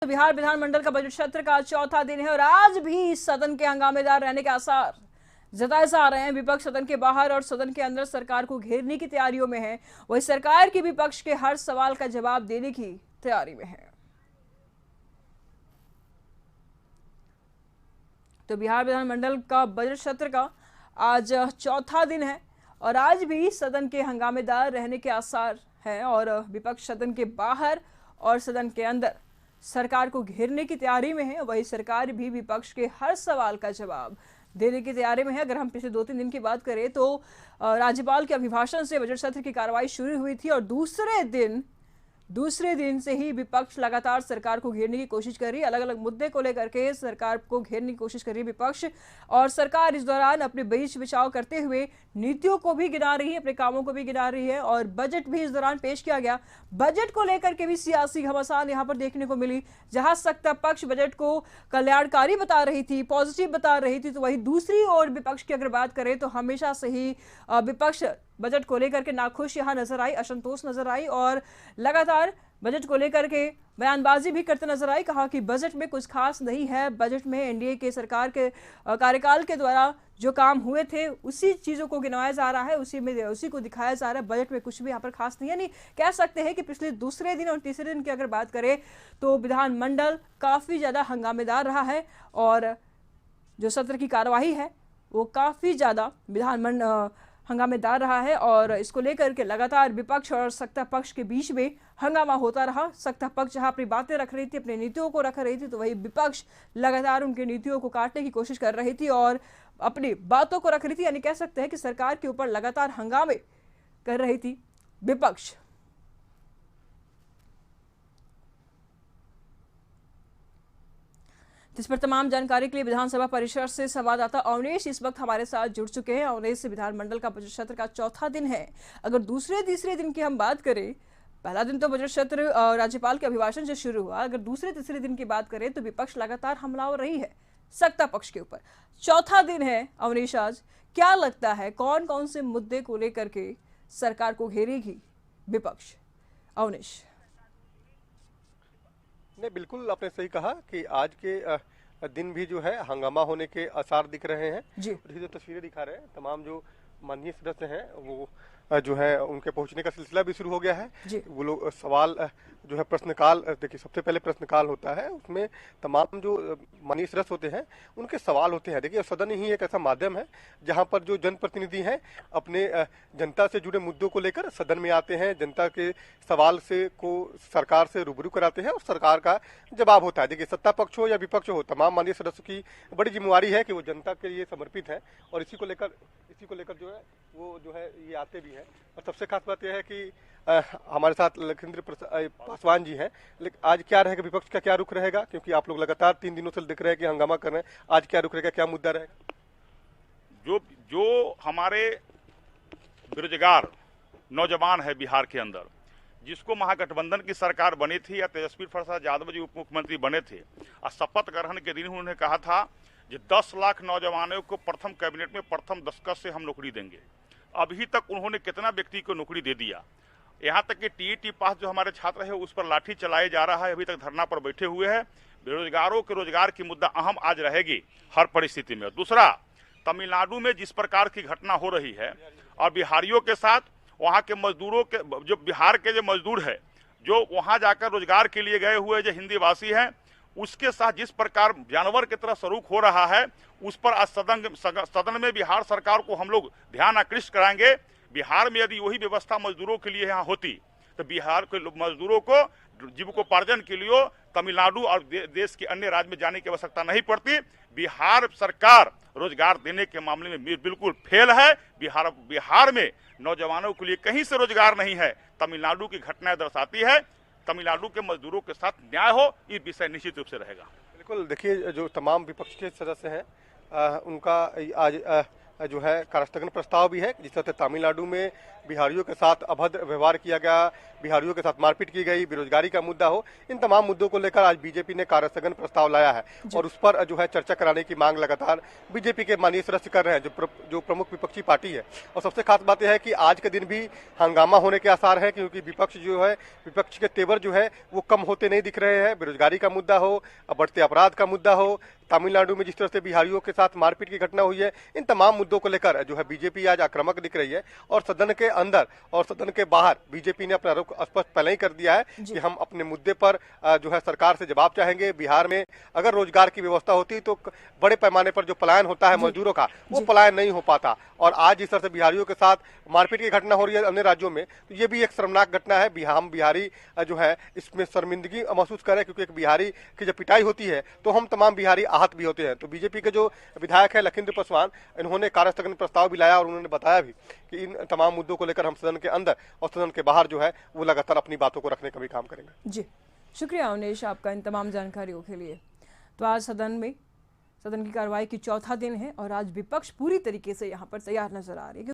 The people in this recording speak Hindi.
बिहार विधानमंडल का बजट सत्र का चौथा दिन है और आज भी सदन के हंगामेदार रहने के आसार जताए जा रहे हैं। विपक्ष सदन के बाहर और सदन के अंदर सरकार को घेरने की तैयारियों में है। वही सरकार की विपक्ष के हर सवाल का जवाब देने की तैयारी में है। तो बिहार विधानमंडल का बजट सत्र का आज चौथा दिन है और आज भी सदन के हंगामेदार रहने के आसार हैं और विपक्ष सदन के बाहर और सदन के अंदर सरकार को घेरने की तैयारी में है। वही सरकार भी विपक्ष के हर सवाल का जवाब देने की तैयारी में है। अगर हम पिछले 2-3 दिन की बात करें तो राज्यपाल के अभिभाषण से बजट सत्र की कार्रवाई शुरू हुई थी और दूसरे दिन से ही विपक्ष लगातार सरकार को घेरने की कोशिश कर रही है। अलग अलग मुद्दे को लेकर के सरकार को घेरने की कोशिश कर रही है विपक्ष, और सरकार इस दौरान अपने बीच बचाव करते हुए नीतियों को भी गिना रही है, अपने कामों को भी गिना रही है। और बजट भी इस दौरान पेश किया गया। बजट को लेकर के भी सियासी घमासान यहाँ पर देखने को मिली। जहां सत्ता पक्ष बजट को कल्याणकारी बता रही थी, पॉजिटिव बता रही थी, तो वही दूसरी ओर विपक्ष की अगर बात करें तो हमेशा से ही विपक्ष बजट को लेकर के नाखुश यहां नजर आई, असंतोष नजर आई और लगातार बजट को लेकर के बयानबाजी भी करते नजर आई। कहा कि बजट में कुछ खास नहीं है, बजट में एनडीए के सरकार के कार्यकाल के द्वारा जो काम हुए थे उसी चीजों को गिनाया जा रहा है, उसी को दिखाया जा रहा है। बजट में कुछ भी यहाँ पर खास नहीं है। नहीं कह सकते हैं कि पिछले दूसरे दिन और तीसरे दिन की अगर बात करें तो विधानमंडल काफी ज्यादा हंगामेदार रहा है और जो सत्र की कार्यवाही है वो काफी ज्यादा विधानमंडल हंगामेदार रहा है और इसको लेकर के लगातार विपक्ष और सत्ता पक्ष के बीच में हंगामा होता रहा। सत्ता पक्ष जहां अपनी बातें रख रही थी, अपनी नीतियों को रख रही थी, तो वही विपक्ष लगातार उनकी नीतियों को काटने की कोशिश कर रही थी और अपनी बातों को रख रही थी। यानी कह सकते हैं कि सरकार के ऊपर लगातार हंगामे कर रही थी विपक्ष। इस पर तमाम जानकारी के लिए विधानसभा परिसर से संवाददाता अवनेश इस वक्त हमारे साथ जुड़ चुके हैं। अवनेश, विधानमंडल का बजट सत्र का चौथा दिन है। अगर दूसरे तीसरे दिन की हम बात करें, पहला दिन तो बजट सत्र राज्यपाल के अभिभाषण से शुरू हुआ। अगर दूसरे तीसरे दिन की बात करें तो विपक्ष लगातार हमलावर रही है सत्ता पक्ष के ऊपर। चौथा दिन है अवनेश, आज क्या लगता है कौन कौन से मुद्दे को लेकर के सरकार को घेरेगी विपक्ष? अवनेश। नहीं, बिल्कुल आपने सही कहा कि आज के दिन भी जो है हंगामा होने के आसार दिख रहे हैं जी। जो तस्वीरें दिखा रहे हैं, तमाम जो माननीय सदस्य हैं वो जो है उनके पहुंचने का सिलसिला भी शुरू हो गया है। वो लोग सवाल जो है प्रश्नकाल, देखिए सबसे पहले प्रश्नकाल होता है, उसमें तमाम जो माननीय सदस्य होते हैं उनके सवाल होते हैं। देखिए सदन ही एक ऐसा माध्यम है जहां पर जो जनप्रतिनिधि हैं अपने जनता से जुड़े मुद्दों को लेकर सदन में आते हैं, जनता के सवाल से को सरकार से रूबरू कराते हैं और सरकार का जवाब होता है। देखिए सत्ता पक्ष हो या विपक्ष हो, तमाम माननीय सदस्यों की बड़ी जिम्मेवारी है कि वो जनता के लिए समर्पित है और इसी को लेकर जो है वो जो है ये आते भी हैं। और सबसे खास बात यह है कि हमारे साथ लखींद्र पासवान जी हैं। लेकिन आज क्या रहेगा, विपक्ष का क्या रुख रहेगा, क्योंकि आप लोग लगातार 3 दिनों से दिख रहे हैं कि हंगामा कर रहे हैं, आज क्या रुख रहेगा, क्या मुद्दा रहेगा? जो हमारे बेरोजगार नौजवान है बिहार के अंदर, जिसको महागठबंधन की सरकार बनी थी या तेजस्वी प्रसाद यादव जी उप मुख्यमंत्री बने थे और शपथ ग्रहण के दिन उन्होंने कहा था कि 10 लाख नौजवानों को प्रथम कैबिनेट में प्रथम दस्तखत से हम नौकरी देंगे। अभी तक उन्होंने कितना व्यक्ति को नौकरी दे दिया। यहाँ तक कि टीईटी पास जो हमारे छात्र है उस पर लाठी चलाया जा रहा है, अभी तक धरना पर बैठे हुए हैं। बेरोजगारों के रोजगार की मुद्दा अहम आज रहेगी हर परिस्थिति में। दूसरा, तमिलनाडु में जिस प्रकार की घटना हो रही है और बिहारियों के साथ वहाँ के मजदूरों के, जो बिहार के जो मजदूर है जो वहाँ जाकर रोजगार के लिए गए हुए जो हिंदी भाषी हैं, उसके साथ जिस प्रकार जानवर की तरह सलूक हो रहा है, उस पर आज सदन में बिहार सरकार को हम लोग ध्यान आकृष्ट कराएंगे। बिहार में यदि वही व्यवस्था मजदूरों के लिए यहाँ होती तो बिहार के मजदूरों को जीविकोपार्जन के लिए तमिलनाडु और देश के अन्य राज्य में जाने की आवश्यकता नहीं पड़ती। बिहार सरकार रोजगार देने के मामले में बिल्कुल फेल है। बिहार में नौजवानों के लिए कहीं से रोजगार नहीं है। तमिलनाडु की घटनाएं दर्शाती है तमिलनाडु के मजदूरों के साथ न्याय हो, ये विषय निश्चित रूप से रहेगा। बिल्कुल, देखिए जो तमाम विपक्ष के सदस्य हैं उनका आज जो है कार्यस्थगन प्रस्ताव भी है, जिस तरह से तमिलनाडु में बिहारियों के साथ अभद्र व्यवहार किया गया, बिहारियों के साथ मारपीट की गई, बेरोजगारी का मुद्दा हो, इन तमाम मुद्दों को लेकर आज बीजेपी ने कार्यस्थगन प्रस्ताव लाया है और उस पर जो है चर्चा कराने की मांग लगातार बीजेपी के माननीय सदस्य कर रहे हैं, जो प्रमुख विपक्षी पार्टी है। और सबसे खास बात यह है कि आज के दिन भी हंगामा होने के आसार है, क्योंकि विपक्ष के तेवर जो है वो कम होते नहीं दिख रहे हैं। बेरोजगारी का मुद्दा हो, बढ़ते अपराध का मुद्दा हो, तमिलनाडु में जिस तरह से बिहारियों के साथ मारपीट की घटना हुई है, इन तमाम मुद्दों को लेकर जो है बीजेपी आज आक्रामक दिख रही है। और सदन के अंदर और सदन के बाहर बीजेपी ने अपना रुख स्पष्ट पहले ही कर दिया है कि हम अपने मुद्दे पर जो है सरकार से जवाब चाहेंगे। बिहार में अगर रोजगार की व्यवस्था होती तो बड़े पैमाने पर जो पलायन होता है मजदूरों का, वो पलायन नहीं हो पाता। और आज जिस तरह से बिहारियों के साथ मारपीट की घटना हो रही है अन्य राज्यों में, तो ये भी एक शर्मनाक घटना है। हम बिहारी जो है इसमें शर्मिंदगी महसूस करें, क्योंकि एक बिहारी की जब पिटाई होती है तो हम तमाम बिहारी आहत भी होते हैं। तो बीजेपी के जो विधायक है लखिंद्र पासवान, इन्होंने कार्यस्थगन प्रस्ताव भी लाया और उन्होंने बताया भी कि इन तमाम मुद्दों को लेकर हम सदन के अंदर और सदन के बाहर जो है वो लगातार अपनी बातों को रखने का भी काम करेंगे। जी, शुक्रिया अवनीश आपका इन तमाम जानकारियों के लिए। तो आज सदन की कार्रवाई की चौथा दिन है और आज विपक्ष पूरी तरीके से यहाँ पर तैयार नजर आ रही है।